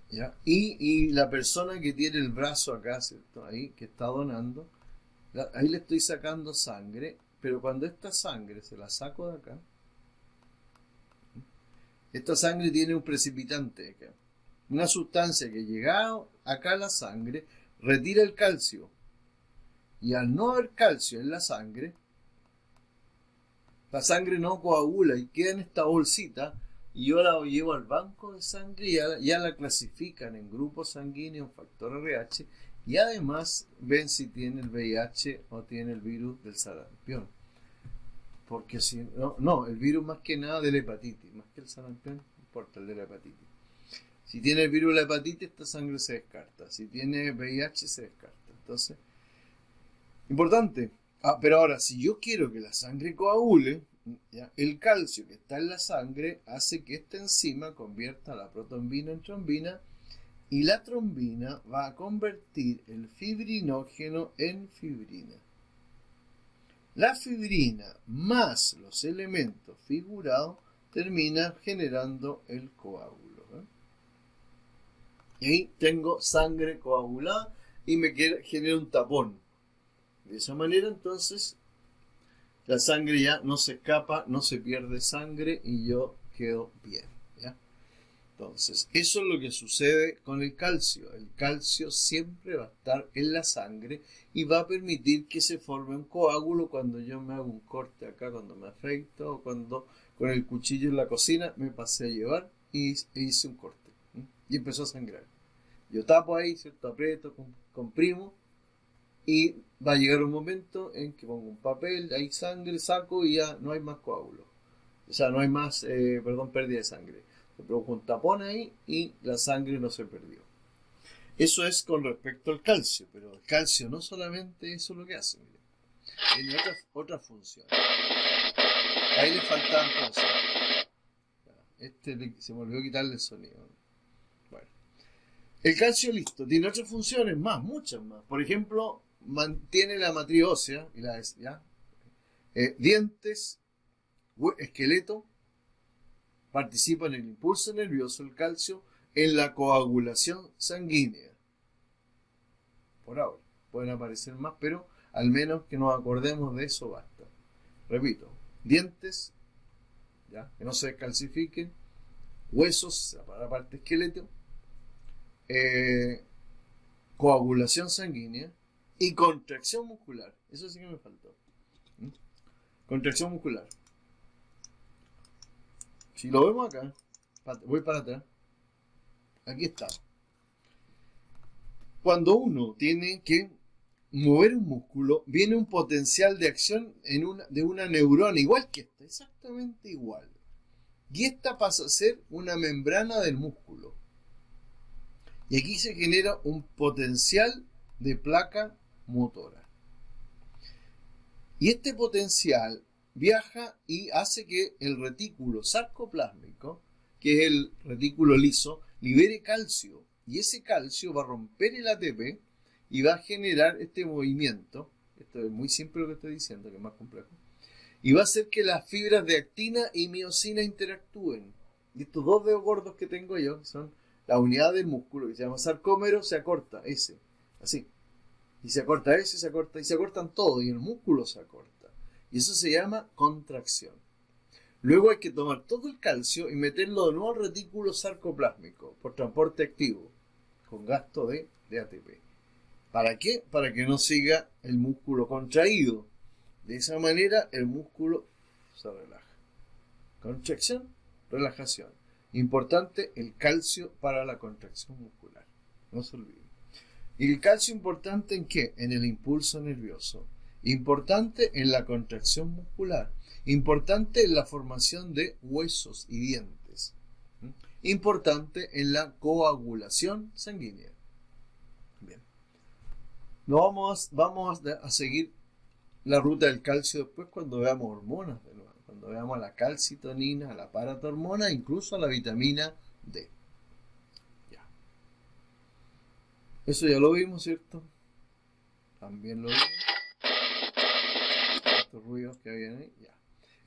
¿Ya? Y la persona que tiene el brazo acá, ¿cierto? Ahí, que está donando, ahí le estoy sacando sangre, pero cuando esta sangre se la saco de acá, esta sangre tiene un precipitante acá, una sustancia que llegado acá a la sangre retira el calcio, y al no haber calcio en la sangre no coagula y queda en esta bolsita. Y yo la llevo al banco de sangre y ya la clasifican en grupo sanguíneo, en factor RH, y además ven si tiene el VIH o tiene el virus del sarampión. Porque si no, el virus más que nada de la hepatitis, más que el sarampión, no importa el de la hepatitis. Si tiene el virus de la hepatitis, esta sangre se descarta. Si tiene VIH, se descarta. Entonces, importante. Pero ahora, si yo quiero que la sangre coagule, ¿ya? El calcio que está en la sangre hace que esta enzima convierta la protombina en trombina y la trombina va a convertir el fibrinógeno en fibrina. La fibrina más los elementos figurados termina generando el coágulo. Y ahí tengo sangre coagulada y me genera un tapón. De esa manera entonces la sangre ya no se escapa, no se pierde sangre y yo quedo bien. ¿Ya? Entonces, eso es lo que sucede con el calcio. El calcio siempre va a estar en la sangre y va a permitir que se forme un coágulo cuando yo me hago un corte acá, cuando me afeito o cuando con el cuchillo en la cocina me pasé a llevar e hice un corte. Y empezó a sangrar. Yo tapo ahí, ¿cierto? Aprieto, comprimo. Y va a llegar un momento en que pongo un papel, hay sangre, saco y ya no hay más coágulo. O sea, no hay más, pérdida de sangre. Se produjo un tapón ahí y la sangre no se perdió. Eso es con respecto al calcio, pero el calcio no solamente eso es lo que hace, mire. Tiene otras funciones. Ahí le faltaban cosas. Se me olvidó quitarle el sonido. Bueno. El calcio, listo, tiene otras funciones más, muchas más. Por ejemplo, mantiene la matriz ósea y dientes, esqueleto, participa en el impulso nervioso, el calcio, en la coagulación sanguínea. Por ahora, pueden aparecer más, pero al menos que nos acordemos de eso basta. Repito, dientes, ¿ya? Que no se descalcifiquen, huesos, para la parte esqueleto, coagulación sanguínea, y contracción muscular. Eso sí que me faltó. Contracción muscular. Si lo vemos acá, voy para atrás. Aquí está. Cuando uno tiene que mover un músculo, viene un potencial de acción de una neurona, igual que esta, exactamente igual. Y esta pasa a ser una membrana del músculo. Y aquí se genera un potencial de placa motora. Y este potencial viaja y hace que el retículo sarcoplásmico, que es el retículo liso, libere calcio. Y ese calcio va a romper el ATP y va a generar este movimiento esto es muy simple lo que estoy diciendo, que es más complejo, y va a hacer que las fibras de actina y miosina interactúen. Y estos dos dedos gordos que tengo yo, que son la unidad del músculo, que se llama sarcómero, se acorta, ese, así. Y se acorta ese, se acorta, y se acortan todos, y el músculo se acorta. Y eso se llama contracción. Luego hay que tomar todo el calcio y meterlo de nuevo al retículo sarcoplásmico por transporte activo, con gasto de ATP. ¿Para qué? Para que no siga el músculo contraído. De esa manera el músculo se relaja. Contracción, relajación. Importante el calcio para la contracción muscular. No se olviden. ¿Y el calcio importante en qué? En el impulso nervioso. Importante en la contracción muscular. Importante en la formación de huesos y dientes. Importante en la coagulación sanguínea. Bien. Vamos a seguir la ruta del calcio después cuando veamos hormonas de nuevo. Cuando veamos a la calcitonina, a la paratormona, incluso a la vitamina D. Ya. Eso ya lo vimos, ¿cierto? También lo vimos. Estos ruidos que habían ahí. Ya.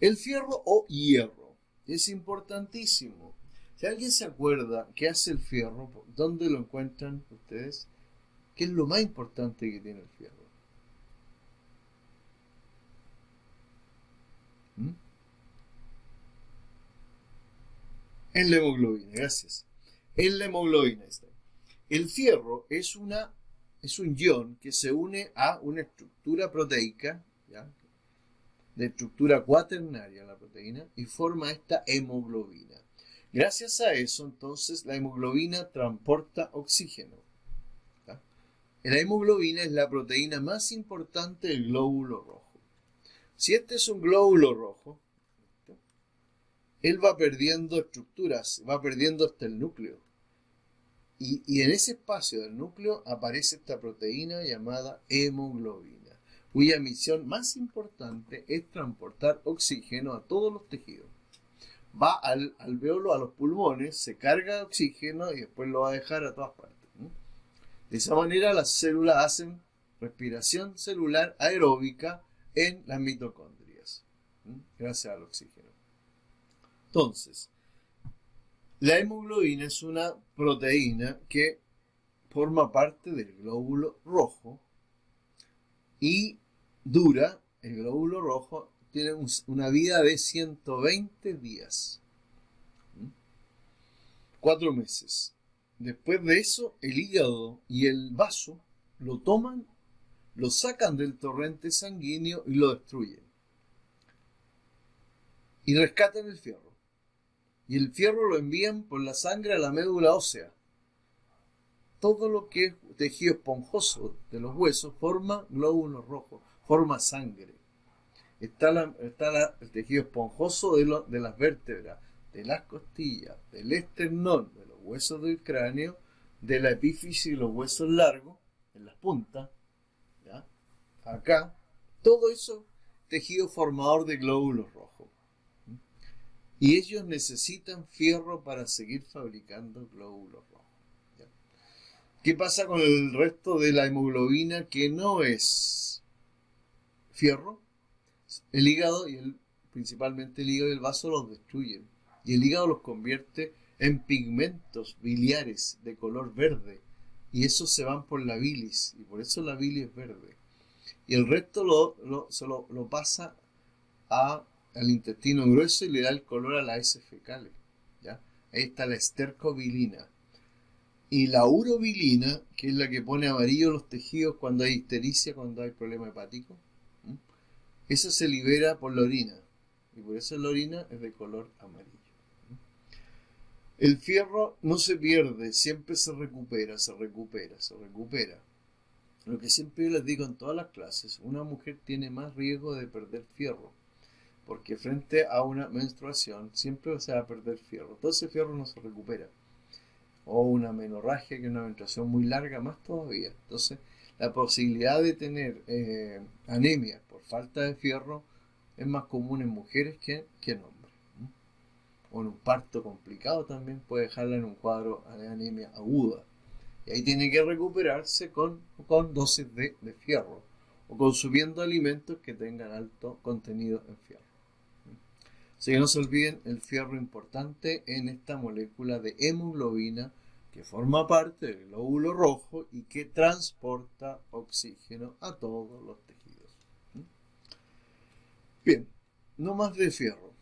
El fierro o hierro es importantísimo. Si alguien se acuerda qué hace el fierro, ¿dónde lo encuentran ustedes? ¿Qué es lo más importante que tiene el fierro? En la hemoglobina, gracias. En la hemoglobina está. El fierro es un ion que se une a una estructura proteica, ¿ya? De estructura cuaternaria la proteína, y forma esta hemoglobina. Gracias a eso, entonces, la hemoglobina transporta oxígeno. ¿Ya? La hemoglobina es la proteína más importante del glóbulo rojo. Si este es un glóbulo rojo, él va perdiendo estructuras, va perdiendo hasta el núcleo. Y en ese espacio del núcleo aparece esta proteína llamada hemoglobina, cuya misión más importante es transportar oxígeno a todos los tejidos. Va al alveolo, a los pulmones, se carga de oxígeno y después lo va a dejar a todas partes. De esa manera las células hacen respiración celular aeróbica en las mitocondrias, gracias al oxígeno. Entonces, la hemoglobina es una proteína que forma parte del glóbulo rojo y dura, el glóbulo rojo tiene una vida de 120 días. 4 meses. Después de eso, el hígado y el vaso lo toman, lo sacan del torrente sanguíneo y lo destruyen. Y rescatan el fierro. Y el fierro lo envían por la sangre a la médula ósea. Todo lo que es tejido esponjoso de los huesos forma glóbulos rojos, forma sangre. Está el tejido esponjoso de las vértebras, de las costillas, del esternón, de los huesos del cráneo, de la epífisis y los huesos largos, en las puntas, ¿ya? Acá, todo eso tejido formador de glóbulos rojos. Y ellos necesitan fierro para seguir fabricando glóbulos rojos. ¿Ya? ¿Qué pasa con el resto de la hemoglobina que no es fierro? El hígado principalmente el hígado y el vaso los destruyen. Y el hígado los convierte en pigmentos biliares de color verde. Y esos se van por la bilis. Y por eso la bilis es verde. Y el resto lo pasa al intestino grueso y le da el color a las heces fecales. ¿Ya? Ahí está la estercobilina. Y la urobilina, que es la que pone amarillo los tejidos cuando hay ictericia, cuando hay problema hepático, esa se libera por la orina. Y por eso la orina es de color amarillo. El fierro no se pierde, siempre se recupera. Lo que siempre yo les digo en todas las clases, una mujer tiene más riesgo de perder fierro. Porque frente a una menstruación siempre se va a perder fierro. Todo ese fierro no se recupera. O una menorragia, que es una menstruación muy larga, más todavía. Entonces, la posibilidad de tener anemia por falta de fierro es más común en mujeres que en hombres. O en un parto complicado también puede dejarla en un cuadro de anemia aguda. Y ahí tiene que recuperarse con dosis de fierro. o consumiendo alimentos que tengan alto contenido en fierro. Así que no se olviden el fierro importante en esta molécula de hemoglobina que forma parte del glóbulo rojo y que transporta oxígeno a todos los tejidos. Bien, no más de fierro.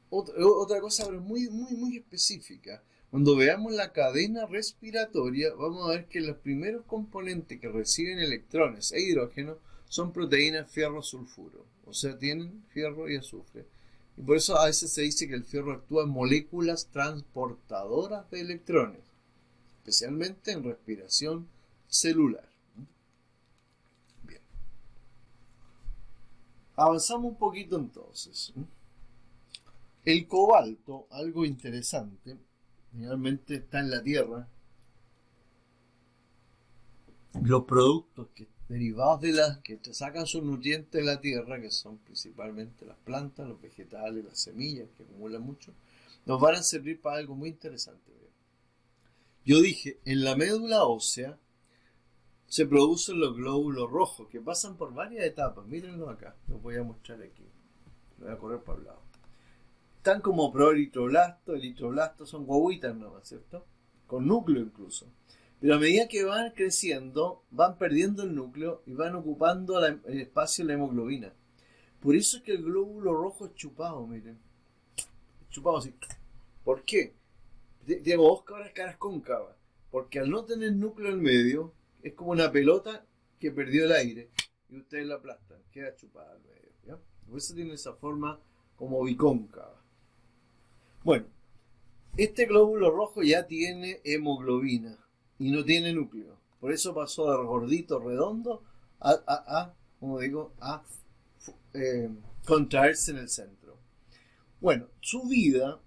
Otra cosa, pero muy específica. Cuando veamos la cadena respiratoria, vamos a ver que los primeros componentes que reciben electrones e hidrógeno son proteínas fierro-sulfuro. O sea, tienen fierro y azufre. Y por eso a veces se dice que el fierro actúa en moléculas transportadoras de electrones, especialmente en respiración celular. Bien. Avanzamos un poquito entonces. El cobalto, algo interesante, generalmente está en la Tierra. Los productos derivados de las que te sacan sus nutrientes de la Tierra, que son principalmente las plantas, los vegetales, las semillas, que acumulan mucho, nos van a servir para algo muy interesante. Yo dije, en la médula ósea se producen los glóbulos rojos, que pasan por varias etapas. Mírenlo acá, los voy a mostrar aquí. Voy a correr para el lado. Están como proeritroblastos, eritroblastos, son guaguitas nomás, ¿cierto? Con núcleo incluso. Pero a medida que van creciendo, van perdiendo el núcleo y van ocupando el espacio de la hemoglobina. Por eso es que el glóbulo rojo es chupado, miren. Chupado así. ¿Por qué? Tengo dos caras cóncavas. Porque al no tener núcleo en medio, es como una pelota que perdió el aire. Y ustedes la aplastan, queda chupada al medio. ¿Ya? Por eso tiene esa forma como bicóncava. Bueno, este glóbulo rojo ya tiene hemoglobina y no tiene núcleo. Por eso pasó de gordito, redondo, a contraerse en el centro. Bueno, su vida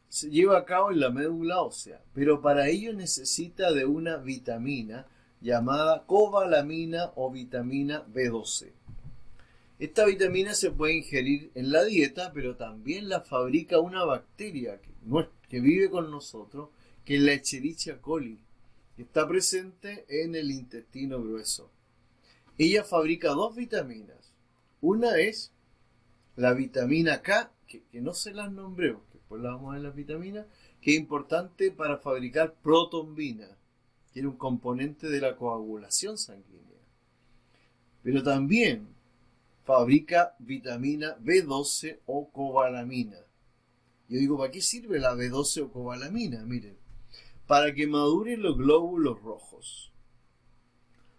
se lleva a cabo en la médula ósea, pero para ello necesita de una vitamina llamada cobalamina o vitamina B12. Esta vitamina se puede ingerir en la dieta, pero también la fabrica una bacteria que vive con nosotros, que es la Escherichia coli, que está presente en el intestino grueso. Ella fabrica dos vitaminas. Una es la vitamina K, que no se las nombré, porque después la vamos a ver las vitaminas, que es importante para fabricar protombina, que era un componente de la coagulación sanguínea. Pero también fabrica vitamina B12 o cobalamina. Yo digo, ¿para qué sirve la B12 o cobalamina? Miren, para que maduren los glóbulos rojos.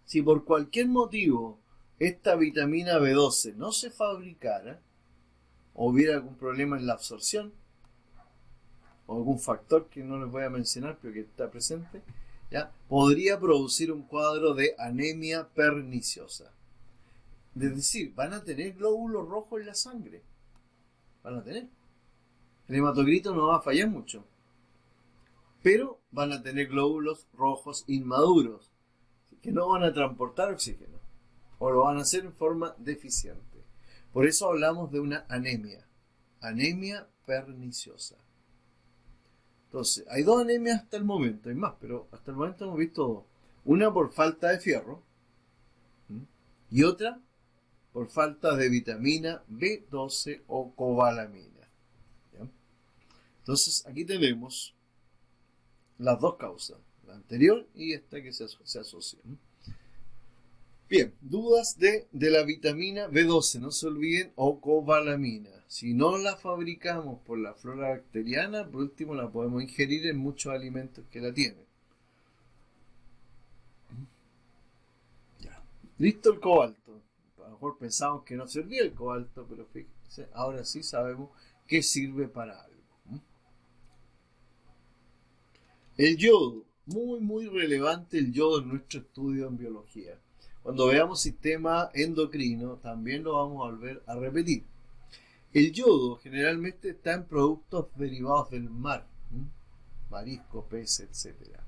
Si por cualquier motivo esta vitamina B12 no se fabricara, o hubiera algún problema en la absorción, o algún factor que no les voy a mencionar, pero que está presente, ¿ya? Podría producir un cuadro de anemia perniciosa. Es decir, van a tener glóbulos rojos en la sangre. Van a tener. El hematocrito no va a fallar mucho. Pero van a tener glóbulos rojos inmaduros, que no van a transportar oxígeno. O lo van a hacer en forma deficiente. Por eso hablamos de una anemia. Anemia perniciosa. Entonces, hay dos anemias hasta el momento. Hay más, pero hasta el momento hemos visto dos. Una por falta de fierro. Y otra por falta de vitamina B12 o cobalamina. ¿Ya? Entonces, aquí tenemos las dos causas, la anterior y esta que se asocia. Bien, dudas de la vitamina B12, no se olviden, o cobalamina. Si no la fabricamos por la flora bacteriana, por último la podemos ingerir en muchos alimentos que la tienen. Ya. Listo el cobalto. A lo mejor pensamos que no servía el cobalto, pero fíjense, ahora sí sabemos que sirve para algo. El yodo, muy relevante el yodo en nuestro estudio en biología. Cuando veamos sistema endocrino, también lo vamos a volver a repetir. El yodo generalmente está en productos derivados del mar, mariscos, peces, etc.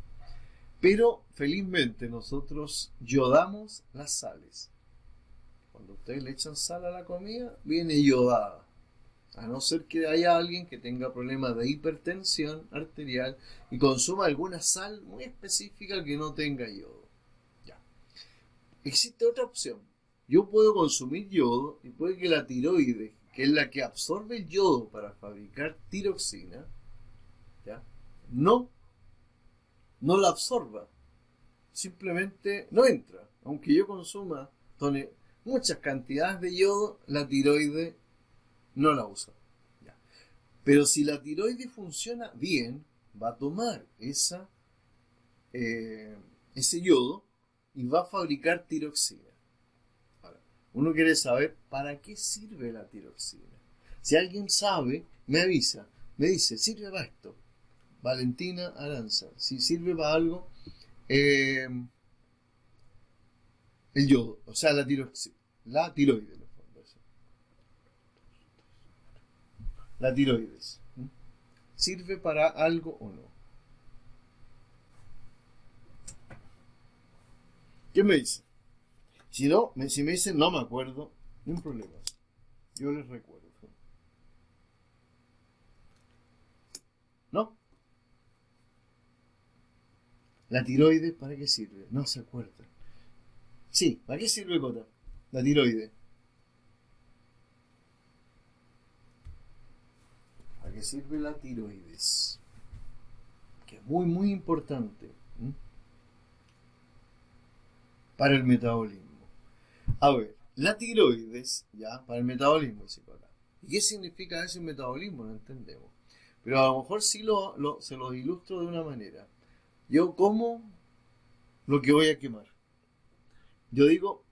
Pero felizmente nosotros yodamos las sales. Cuando ustedes le echan sal a la comida, viene yodada. A no ser que haya alguien que tenga problemas de hipertensión arterial y consuma alguna sal muy específica que no tenga yodo. Ya. existe otra opción. Yo puedo consumir yodo y puede que la tiroides, que es la que absorbe el yodo para fabricar tiroxina, ¿ya? No la absorba. Simplemente no entra. Aunque yo consuma muchas cantidades de yodo, la tiroides no la usa. ¿Ya? Pero si la tiroides funciona bien, va a tomar ese yodo y va a fabricar tiroxina. Ahora, uno quiere saber para qué sirve la tiroxina. Si alguien sabe, me avisa, me dice, sirve para esto. Valentina Aranza, si sirve para algo, el yodo, o sea, la tiroides, en el fondo, la tiroides, ¿sirve para algo o no? ¿Qué me dice? Si no, si me dicen no me acuerdo, no hay problema, yo les recuerdo. ¿No? ¿La tiroides para qué sirve? No se acuerdan. Sí, ¿para qué sirve, Cota? La tiroides. ¿Para qué sirve la tiroides? Que es muy, muy importante. Para el metabolismo. A ver, la tiroides, ya, para el metabolismo, dice Cota. ¿Y qué significa ese metabolismo? No entendemos. Pero a lo mejor sí se lo ilustro de una manera. Yo como lo que voy a quemar. Yo digo,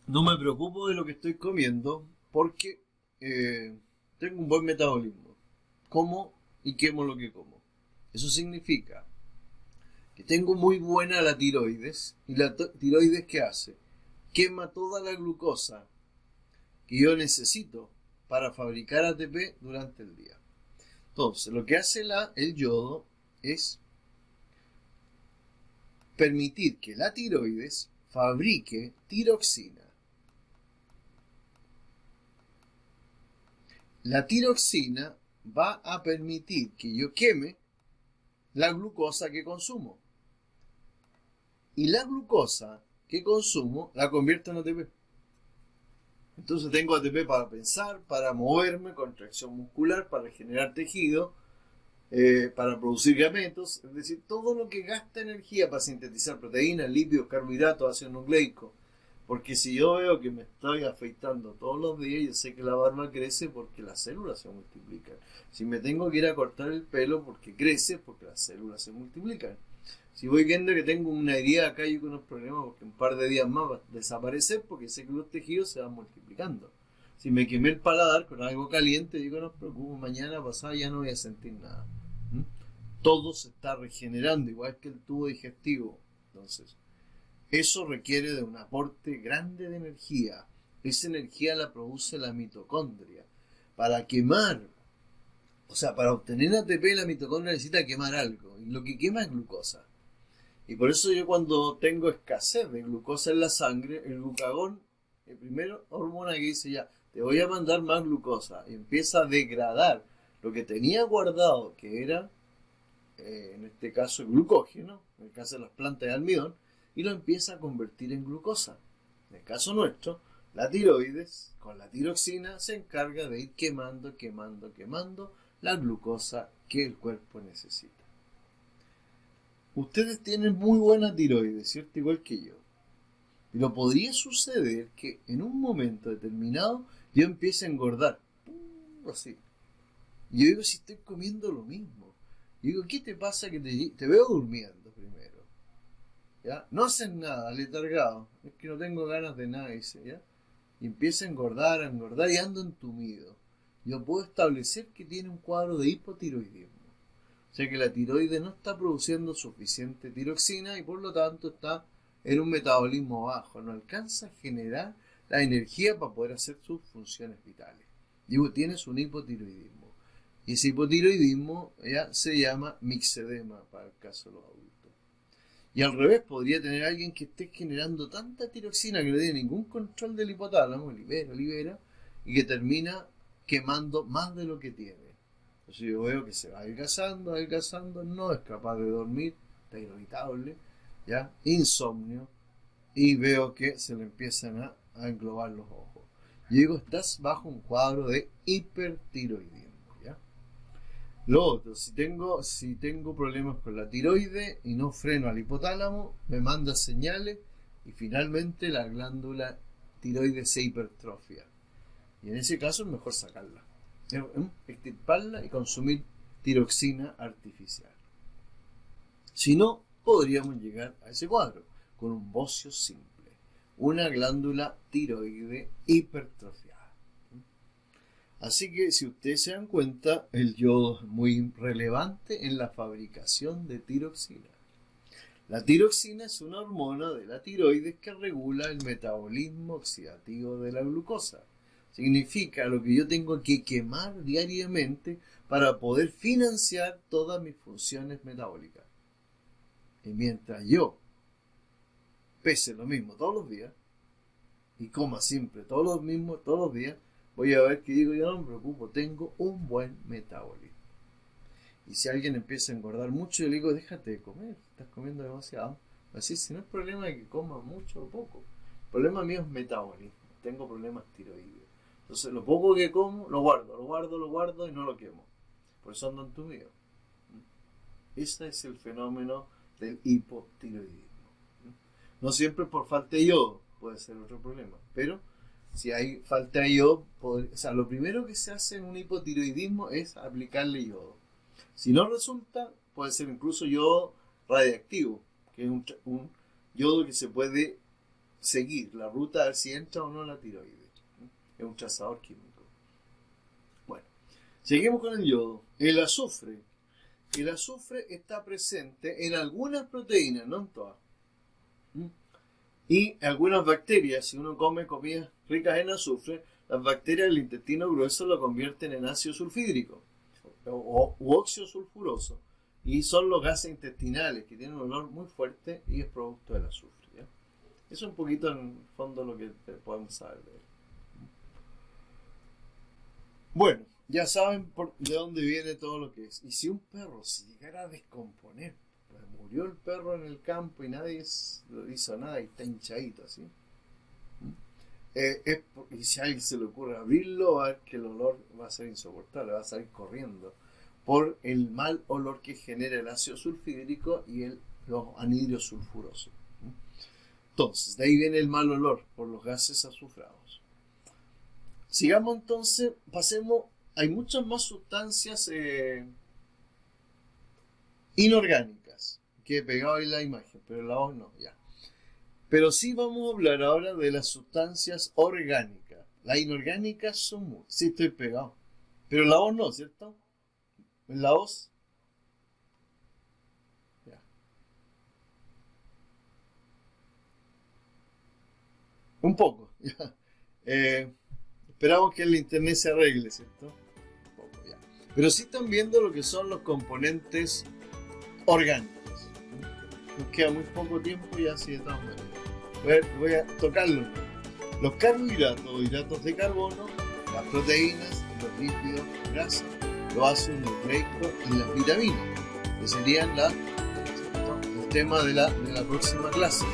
no me preocupo de lo que estoy comiendo porque tengo un buen metabolismo. Como y quemo lo que como. Eso significa que tengo muy buena la tiroides. ¿Y la tiroides qué hace? Quema toda la glucosa que yo necesito para fabricar ATP durante el día. Entonces, lo que hace el yodo es permitir que la tiroides fabrique tiroxina. La tiroxina va a permitir que yo queme la glucosa que consumo. Y la glucosa que consumo la convierto en ATP. Entonces tengo ATP para pensar, para moverme, contracción muscular, para generar tejido, para producir gametos, es decir, todo lo que gasta energía para sintetizar proteínas, lípidos, carbohidratos, ácido nucleico. Porque si yo veo que me estoy afeitando todos los días, yo sé que la barba crece porque las células se multiplican. Si me tengo que ir a cortar el pelo porque crece, porque las células se multiplican. Si voy viendo que tengo una herida acá y con unos problemas porque un par de días más va a desaparecer porque sé que los tejidos se van multiplicando. Si me quemé el paladar con algo caliente, digo, no os preocupes, mañana pasado ya no voy a sentir nada. Todo se está regenerando, igual que el tubo digestivo. Entonces, eso requiere de un aporte grande de energía. Esa energía la produce la mitocondria. Para quemar, o sea, para obtener ATP, la mitocondria necesita quemar algo. Y lo que quema es glucosa. Y por eso yo cuando tengo escasez de glucosa en la sangre, el glucagón, el primer hormona que dice ya, te voy a mandar más glucosa, y empieza a degradar lo que tenía guardado, que era, en este caso, el glucógeno, en el caso de las plantas de almidón, y lo empieza a convertir en glucosa. En el caso nuestro, la tiroides, con la tiroxina, se encarga de ir quemando la glucosa que el cuerpo necesita. Ustedes tienen muy buena tiroides, ¿cierto? Igual que yo. Pero podría suceder que en un momento determinado yo empiece a engordar. Así. Y yo digo, si estoy comiendo lo mismo. Y digo, ¿qué te pasa que te veo durmiendo primero? ¿Ya? No haces nada, letargado. Es que no tengo ganas de nada, dice, ¿ya? Y empieza a engordar y ando entumido. Yo puedo establecer que tiene un cuadro de hipotiroidismo. O sea que la tiroides no está produciendo suficiente tiroxina y por lo tanto está en un metabolismo bajo. No alcanza a generar la energía para poder hacer sus funciones vitales. Digo, tienes un hipotiroidismo. Y ese hipotiroidismo ya se llama mixedema para el caso de los adultos. Y al revés, podría tener alguien que esté generando tanta tiroxina que no tiene ningún control del hipotálamo, libera, y que termina quemando más de lo que tiene. Entonces yo veo que se va adelgazando, no es capaz de dormir, está irritable, ¿ya? Insomnio, y veo que se le empiezan a englobar los ojos. Yo digo, estás bajo un cuadro de hipertiroidismo, ¿ya? Lo otro, si tengo problemas con la tiroide y no freno al hipotálamo, me manda señales y finalmente la glándula tiroides se hipertrofia. Y en ese caso es mejor sacarla, extirparla y consumir tiroxina artificial. Si no, podríamos llegar a ese cuadro con un bocio simple, una glándula tiroide hipertrofiada. Así que si ustedes se dan cuenta, el yodo es muy relevante en la fabricación de tiroxina. La tiroxina es una hormona de la tiroides que regula el metabolismo oxidativo de la glucosa. Significa lo que yo tengo que quemar diariamente para poder financiar todas mis funciones metabólicas. Y mientras yo pese lo mismo todos los días y coma siempre todos los días, voy a ver que digo, yo no me preocupo, tengo un buen metabolismo. Y si alguien empieza a engordar mucho, yo le digo, déjate de comer, estás comiendo demasiado. Así, si no es problema de que coma mucho o poco, el problema mío es metabolismo, tengo problemas tiroideos. Entonces, lo poco que como, lo guardo y no lo quemo. Por eso ando entumido. Ese es el fenómeno del hipotiroidismo. No siempre por falta de yodo, puede ser otro problema, pero si hay falta de yodo, lo primero que se hace en un hipotiroidismo es aplicarle yodo. Si no resulta, puede ser incluso yodo radiactivo, que es un yodo que se puede seguir la ruta a ver si entra o no la tiroides. Es un trazador químico. Bueno, seguimos con el yodo. El azufre. El azufre está presente en algunas proteínas, no en todas. Y algunas bacterias, si uno come comidas ricas en azufre, las bacterias del intestino grueso lo convierten en ácido sulfídrico u óxido sulfuroso, y son los gases intestinales que tienen un olor muy fuerte y es producto del azufre, ¿ya? Eso es un poquito en el fondo lo que podemos saber de él. Bueno, ya saben de dónde viene todo lo que es. Y si un perro se llegara a descomponer, pues murió el perro en el campo y nadie lo hizo nada y está hinchadito así, y si a alguien se le ocurre abrirlo, va a ver que el olor va a ser insoportable, va a salir corriendo por el mal olor que genera el ácido sulfídrico y los anhidros sulfurosos. Entonces, de ahí viene el mal olor por los gases azufrados. Sigamos entonces, pasemos, hay muchas más sustancias inorgánicas que he pegado en la imagen, pero la voz no, ya. Pero sí vamos a hablar ahora de las sustancias orgánicas. Las inorgánicas son muy... Sí, estoy pegado. Pero la voz no, ¿cierto? ¿En la voz? Ya. Un poco. Ya. Esperamos que el internet se arregle, ¿cierto? Un poco, ya. Pero sí están viendo lo que son los componentes orgánicos. Nos queda muy poco tiempo y así de todas maneras. Voy a tocarlo. Los carbohidratos, hidratos de carbono, las proteínas, los lípidos, grasas, los ácidos nucleicos y las vitaminas, que serían el tema de la próxima clase.